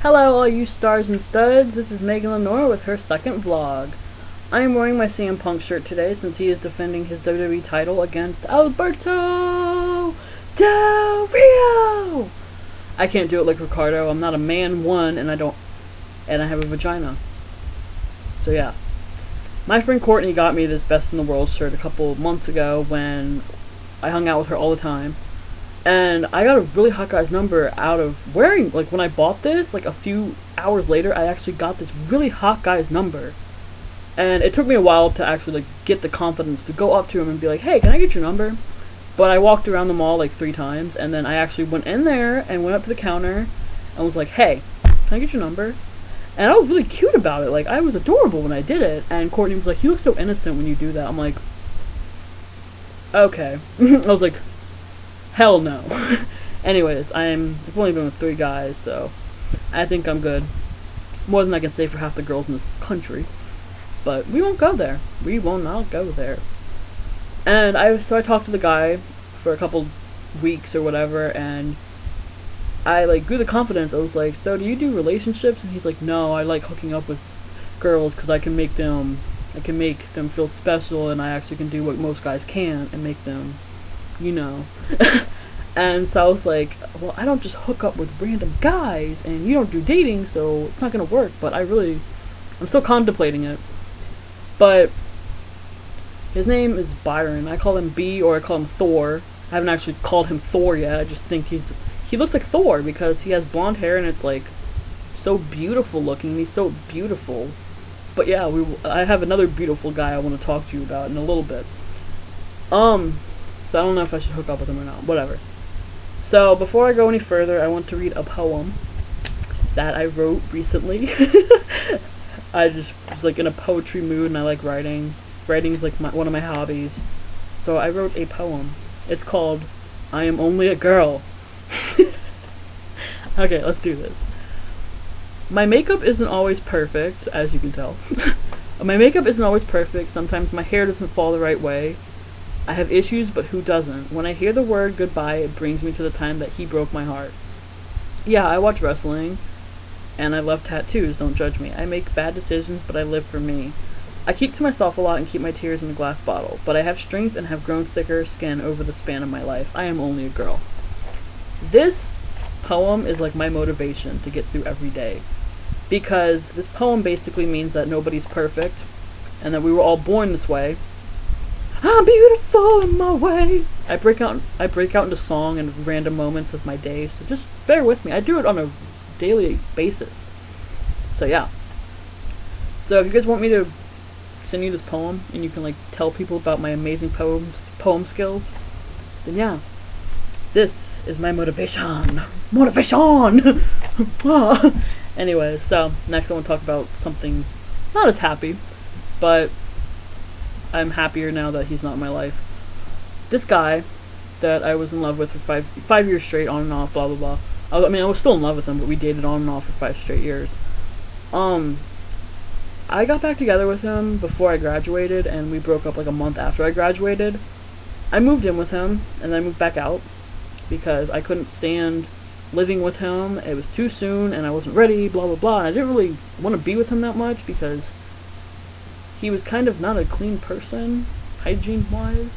Hello all you stars and studs, this is Megan Lenore with her second vlog. I am wearing my CM Punk shirt today since he is defending his WWE title against Alberto Del Rio! I can't do it like Ricardo, I'm not a man one and I have a vagina. So yeah. My friend Courtney got me this Best in the World shirt a couple months ago when I hung out with her all the time. And I got a really hot guy's number out of wearing, like, when I bought this, like, a few hours later, I actually got this really hot guy's number. And it took me a while to actually, like, get the confidence to go up to him and be like, hey, can I get your number? But I walked around the mall, like, 3 times, and then I actually went in there and went up to the counter and was like, hey, can I get your number? And I was really cute about it. Like, I was adorable when I did it. And Courtney was like, you look so innocent when you do that. I'm like, okay. I was like, hell no. Anyways, I've only been with 3 guys, so I think I'm good. More than I can say for half the girls in this country. But we won't go there. We will not go there. And so I talked to the guy for a couple weeks or whatever, and I, like, grew the confidence. I was like, so do you do relationships? And he's like, no, I like hooking up with girls because I can make them feel special, and I actually can do what most guys can't and make them, you know. And so I was like, well, I don't just hook up with random guys, and you don't do dating, so it's not gonna work. But I'm still contemplating it. But his name is Byron. I call him B, or I call him Thor. I haven't actually called him Thor yet. I just think he looks like Thor because he has blonde hair and it's like so beautiful looking. He's so beautiful. But yeah, I have another beautiful guy I want to talk to you about in a little bit. So I don't know if I should hook up with him or not. Whatever. So before I go any further, I want to read a poem that I wrote recently. I just was like in a poetry mood and I like writing. Writing is like one of my hobbies. So I wrote a poem. It's called I Am Only a Girl. Okay, let's do this. My makeup isn't always perfect, as you can tell. My makeup isn't always perfect. Sometimes my hair doesn't fall the right way. I have issues, but who doesn't? When I hear the word goodbye, it brings me to the time that he broke my heart. Yeah, I watch wrestling, and I love tattoos, don't judge me. I make bad decisions, but I live for me. I keep to myself a lot and keep my tears in a glass bottle, but I have strength and have grown thicker skin over the span of my life. I am only a girl. This poem is like my motivation to get through every day. Because this poem basically means that nobody's perfect, and that we were all born this way. I'm beautiful in my way. I break out into song in random moments of my day, so just bear with me. I do it on a daily basis. So yeah. So if you guys want me to send you this poem, and you can like tell people about my amazing poem skills, then yeah. This is my motivation. Motivation! Anyways, so next I want to talk about something not as happy, but I'm happier now that he's not in my life. This guy that I was in love with for five years straight, on and off, blah blah blah. I was still in love with him, but we dated on and off for 5 straight years. I got back together with him before I graduated, and we broke up like a month after I graduated. I moved in with him, and then I moved back out because I couldn't stand living with him. It was too soon, and I wasn't ready, blah blah blah. And I didn't really want to be with him that much because he was kind of not a clean person, hygiene-wise.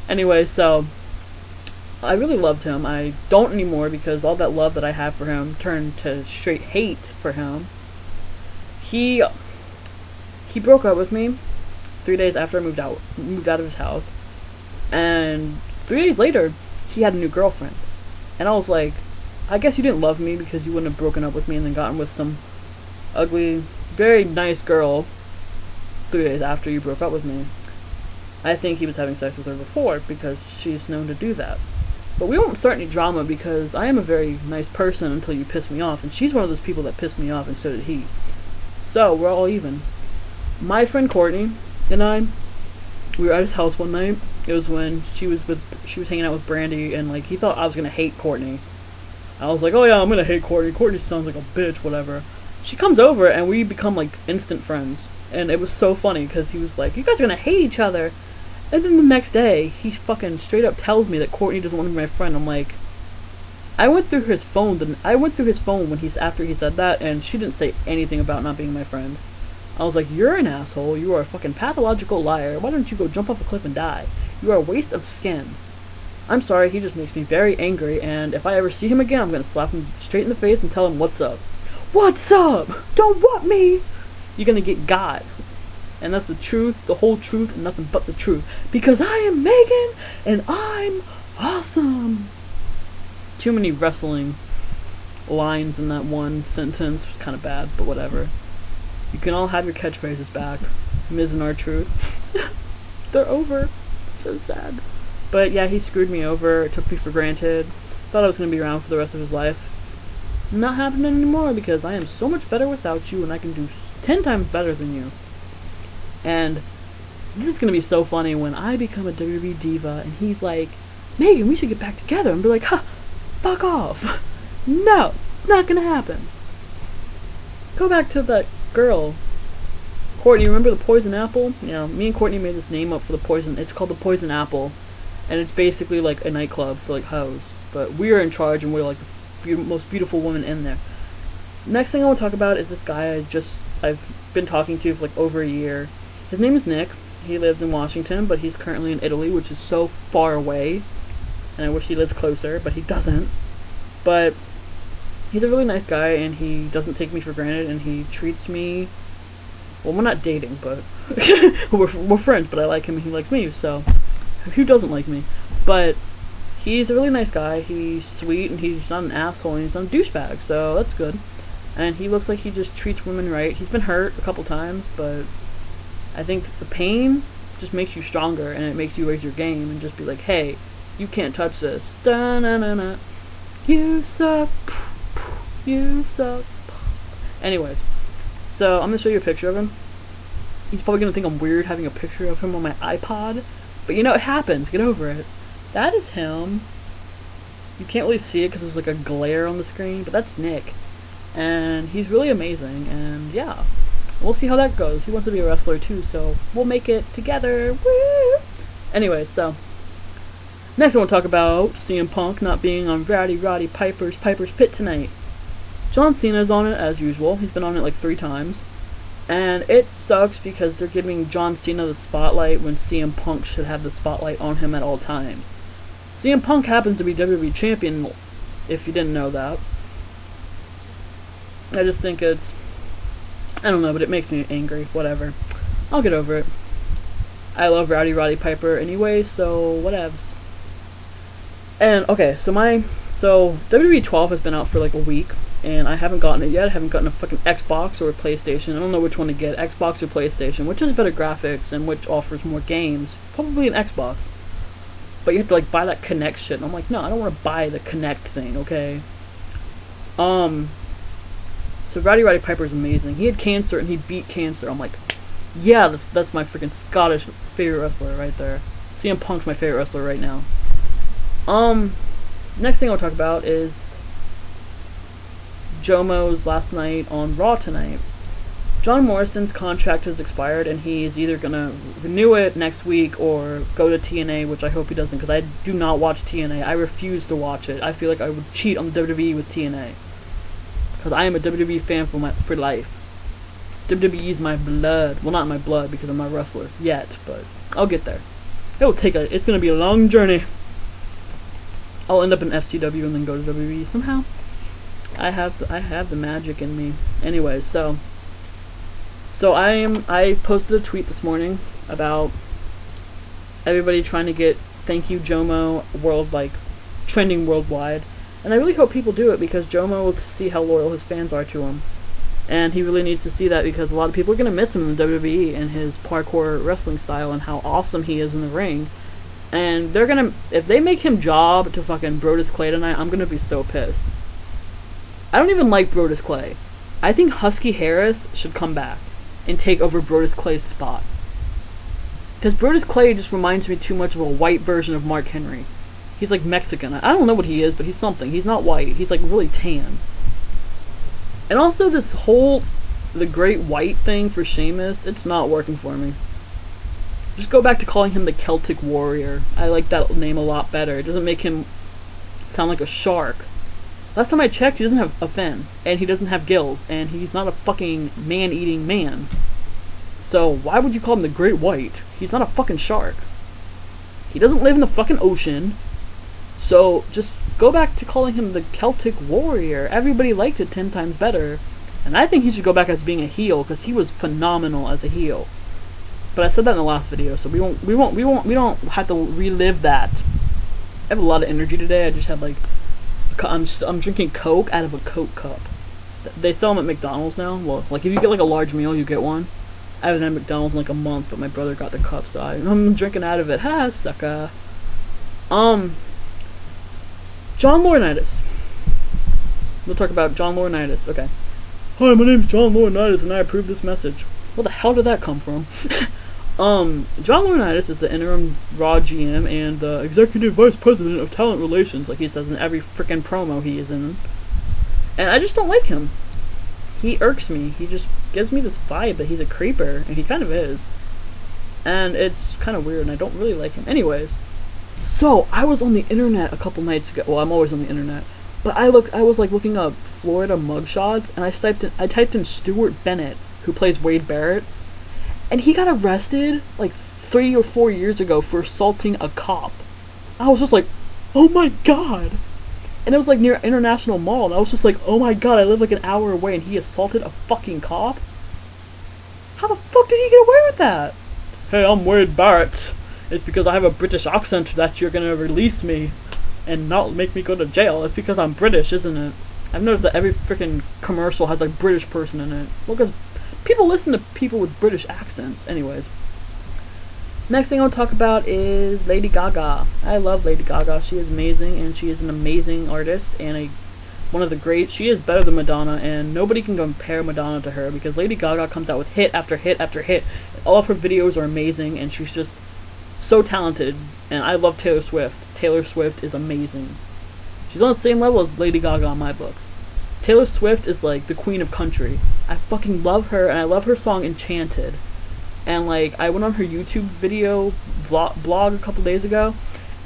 Anyway, so I really loved him. I don't anymore because all that love that I have for him turned to straight hate for him. He broke up with me 3 days after I moved out of his house, and 3 days later, he had a new girlfriend. And I was like, I guess you didn't love me because you wouldn't have broken up with me and then gotten with some ugly, very nice girl 3 days after you broke up with me. I think he was having sex with her before because she's known to do that. But we won't start any drama because I am a very nice person until you piss me off, and she's one of those people that pissed me off, and so did he. So, we're all even. My friend Courtney and we were at his house one night. It was when she was hanging out with Brandy, and like he thought I was gonna hate Courtney. I was like, oh yeah, I'm gonna hate Courtney. Courtney sounds like a bitch, whatever. She comes over and we become like instant friends, and it was so funny because he was like, you guys are gonna hate each other. And then the next day, he fucking straight up tells me that Courtney doesn't want to be my friend. I'm like, I went through his phone. I went through his phone when after he said that, and she didn't say anything about not being my friend. I was like, "You're an asshole. You are a fucking pathological liar. Why don't you go jump off a cliff and die? You are a waste of skin." I'm sorry. He just makes me very angry, and if I ever see him again, I'm gonna slap him straight in the face and tell him, "What's up? What's up? Don't want me. You're gonna get got." And that's the truth, the whole truth, and nothing but the truth. Because I am Megan, and I'm awesome. Too many wrestling lines in that one sentence. It was kind of bad, but whatever. You can all have your catchphrases back. Miz and R-Truth. They're over. So sad. But yeah, he screwed me over. Took me for granted. Thought I was going to be around for the rest of his life. Not happening anymore because I am so much better without you, and I can do 10 times better than you. And this is going to be so funny when I become a WWE diva and he's like, "Megan, we should get back together." And be like, "Ha, fuck off." No, not going to happen. Go back to that girl. Courtney, remember the Poison Apple? Yeah, me and Courtney made this name up for the Poison. It's called the Poison Apple. And it's basically like a nightclub for like hoes. But we're in charge and we're like the most beautiful woman in there. Next thing I want to talk about is this guy I've been talking to for like over a year. His name is Nick. He lives in Washington, but he's currently in Italy, which is so far away. And I wish he lived closer, but he doesn't. But he's a really nice guy, and he doesn't take me for granted, and he treats me... Well, we're not dating, but... we're friends, but I like him, and he likes me, so... Who doesn't like me? But he's a really nice guy. He's sweet, and he's not an asshole, and he's not a douchebag, so that's good. And he looks like he just treats women right. He's been hurt a couple times, but... I think the pain just makes you stronger, and it makes you raise your game and just be like, "Hey, you can't touch this. Da-na-na-na. You suck. You suck." Anyways, so I'm going to show you a picture of him. He's probably going to think I'm weird having a picture of him on my iPod, but you know, it happens. Get over it. That is him. You can't really see it because there's like a glare on the screen, but that's Nick. And he's really amazing, and yeah. We'll see how that goes. He wants to be a wrestler too, so we'll make it together. Woo! Anyway, so next I want to talk about CM Punk not being on Roddy Piper's Pit tonight. John Cena's on it as usual. He's been on it like 3 times. And it sucks because they're giving John Cena the spotlight when CM Punk should have the spotlight on him at all times. CM Punk happens to be WWE Champion, if you didn't know that. I just think it's... I don't know, but it makes me angry. Whatever. I'll get over it. I love Roddy Piper anyway, so whatevs. And, okay, so WWE 12 has been out for like a week, and I haven't gotten it yet. I haven't gotten a fucking Xbox or a PlayStation. I don't know which one to get, Xbox or PlayStation, which has better graphics and which offers more games. Probably an Xbox. But you have to like buy that Kinect shit, and I'm like, no, I don't want to buy the Kinect thing, okay? So Roddy Piper is amazing. He had cancer and he beat cancer. I'm like, yeah, that's my freaking Scottish favorite wrestler right there. CM Punk's my favorite wrestler right now. Next thing I'll talk about is Jomo's last night on Raw tonight. John Morrison's contract has expired, and he is either gonna renew it next week or go to TNA, which I hope he doesn't, because I do not watch TNA. I refuse to watch it. I feel like I would cheat on the WWE with TNA. Because I am a WWE fan for life. WWE is my blood. Well, not my blood because I'm not a wrestler yet, but I'll get there. It's gonna be a long journey. I'll end up in FCW and then go to WWE somehow. I have the magic in me. Anyway, so I posted a tweet this morning about everybody trying to get Thank You Jomo trending worldwide. And I really hope people do it because Jomo will see how loyal his fans are to him. And he really needs to see that because a lot of people are going to miss him in the WWE and his parkour wrestling style and how awesome he is in the ring. And they're going to... If they make him job to fucking Brodus Clay tonight, I'm going to be so pissed. I don't even like Brodus Clay. I think Husky Harris should come back and take over Brodus Clay's spot. Because Brodus Clay just reminds me too much of a white version of Mark Henry. He's like Mexican. I don't know what he is, but he's something. He's not white. He's like really tan. And also this the great white thing for Sheamus, it's not working for me. Just go back to calling him the Celtic Warrior. I like that name a lot better. It doesn't make him sound like a shark. Last time I checked, he doesn't have a fin, and he doesn't have gills, and he's not a fucking man-eating man. So why would you call him the Great White? He's not a fucking shark. He doesn't live in the fucking ocean. So just go back to calling him the Celtic Warrior. Everybody liked it 10 times better. And I think he should go back as being a heel, because he was phenomenal as a heel. But I said that in the last video, so we don't have to relive that. I have a lot of energy today. I just had like, I'm drinking Coke out of a Coke cup. They sell them at McDonald's now. Well, like if you get like a large meal, you get one. I haven't had McDonald's in like a month, but my brother got the cup, so I'm drinking out of it. Ha, sucker. John Laurinaitis. We'll talk about John Laurinaitis. Okay. Hi, my name's John Laurinaitis, and I approve this message. Where the hell did that come from? John Laurinaitis is the interim Raw GM and the Executive Vice President of Talent Relations, like he says in every freaking promo he is in. And I just don't like him. He irks me. He just gives me this vibe that he's a creeper, and he kind of is. And it's kind of weird, and I don't really like him. Anyways, so I was on the internet a couple nights ago. Well, I'm always on the internet. But I was like looking up Florida mugshots, and I typed in Stuart Bennett, who plays Wade Barrett, and he got arrested like 3 or 4 years ago for assaulting a cop. I was just like, oh my god! And it was like near International Mall, and I was just like, oh my god, I live like an hour away, and he assaulted a fucking cop? How the fuck did he get away with that? Hey, I'm Wade Barrett. It's because I have a British accent that you're gonna release me and not make me go to jail. It's because I'm British, isn't it? I've noticed that every freaking commercial has a British person in it. Well, because people listen to people with British accents. Anyways. Next thing I'll talk about is Lady Gaga. I love Lady Gaga. She is amazing, and she is an amazing artist, and one of the great. She is better than Madonna, and nobody can compare Madonna to her, because Lady Gaga comes out with hit after hit after hit. All of her videos are amazing, and she's just so talented, and I love Taylor Swift. Taylor Swift is amazing. She's on the same level as Lady Gaga in my books. Taylor Swift is like the queen of country. I fucking love her, and I love her song Enchanted. And like, I went on her YouTube video blog a couple days ago,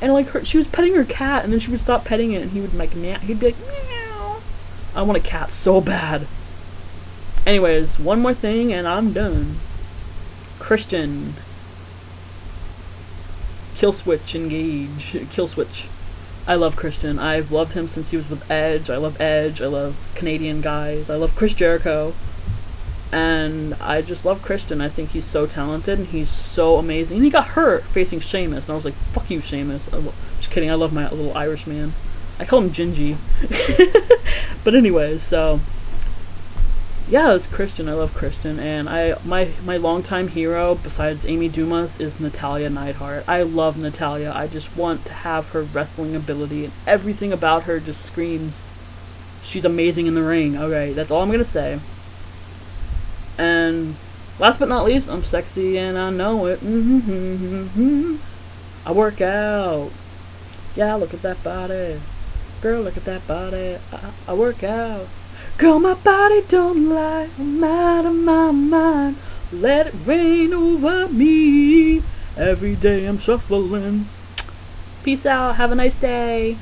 and like she was petting her cat, and then she would stop petting it, and he would like he'd be like meow. I want a cat so bad. Anyways, one more thing, and I'm done. Christian. Killswitch Engage. Killswitch. I love Christian. I've loved him since he was with Edge. I love Edge. I love Canadian guys. I love Chris Jericho. And I just love Christian. I think he's so talented, and he's so amazing. And he got hurt facing Sheamus, and I was like, fuck you, Sheamus. Just kidding, I love my little Irish man. I call him Gingy. But anyways, so yeah, it's Christian. I love Christian, and my longtime hero besides Amy Dumas is Natalya Neidhart. I love Natalya. I just want to have her wrestling ability, and everything about her just screams she's amazing in the ring. Okay, that's all I'm gonna say. And last but not least, I'm sexy and I know it. I work out. Yeah, look at that body. Girl, look at that body. I work out. Girl, my body don't lie. I'm out of my mind. Let it rain over me. Every day I'm shuffling. Peace out. Have a nice day.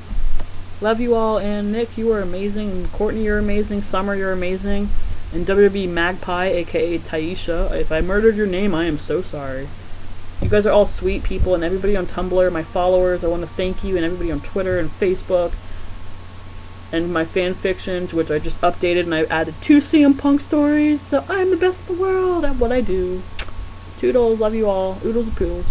Love you all. And Nick, you are amazing. And Courtney, you're amazing. Summer, you're amazing. And WWE Magpie, aka Taisha, if I murdered your name, I am so sorry. You guys are all sweet people, and everybody on Tumblr, my followers, I want to thank you, and everybody on Twitter and Facebook, and my fan fiction, to which I just updated, and I added 2 CM Punk stories, so I'm the best in the world at what I do. Toodles, love you all. Oodles and poodles.